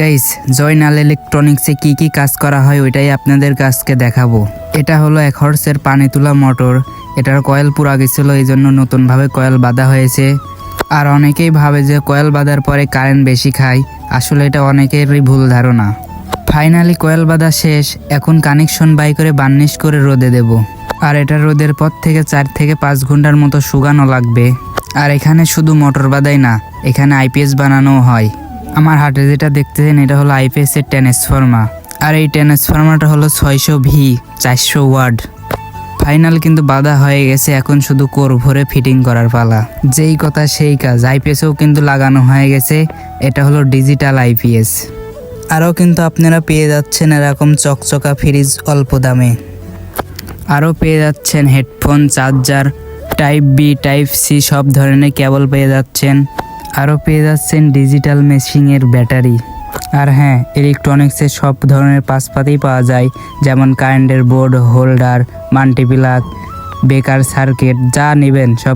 Guys, Joynal ইলেকট্রনিক্সে কি কাজ করা হয় ওইটাই আপনাদের কাছকে দেখাবো। এটা হলো 1 হর্সের পানি তোলা মোটর। এটার কয়েল পুরা গেছিল, এই জন্য নতুনভাবে কয়েল বাঁধা হয়েছে। আর অনেকেই ভাবে যে কয়েল বাঁধার পরে কারেন্ট বেশি খায়, আসলে এটা অনেকেরই ভুল ধারণা। ফাইনালি কয়েল বাঁধা শেষ, এখন কানেকশন বাই করে বার্নিশ করে রোদে দেব। আর এটা রোদের পর থেকে 4 থেকে 5 ঘন্টার মতো শুকানো লাগবে। আর এখানে শুধু মোটর বাঁধাই না, এখানে আইপিএস বানানো হয়। আমার হাতে যেটা দেখতেছেন এটা হলো আইপিএস এর ট্রান্সফর্মার। আর এই ট্রান্সফর্মারটা হলো 600V 400 ওয়াট। ফাইনাল কিন্তু বাঁধা হয়ে গেছে, এখন শুধু কোর ভরে ফিটিং করার পালা। যেই কথা সেই কাজ, আইপিএসও কিন্তু লাগানো হয়ে গেছে। এটা হলো ডিজিটাল আইপিএস। আরও কিন্তু আপনারা পেয়ে যাচ্ছেন এরকম চকচকা ফ্রিজ অল্প দামে। আরও পেয়ে যাচ্ছেন headphone, charger, type B, type C সব ধরনের কেবল পেয়ে যাচ্ছেন। আরও পেয়ে যাচ্ছেন ডিজিটাল মেশিনের ব্যাটারি। আর হ্যাঁ, ইলেকট্রনিক্সের সব ধরনের পাশপাতেই পাওয়া যায়, যেমন কারেন্টের বোর্ড, হোল্ডার, মাল্টিপ্লাগ, বেকার সার্কিট, যা নেবেন সব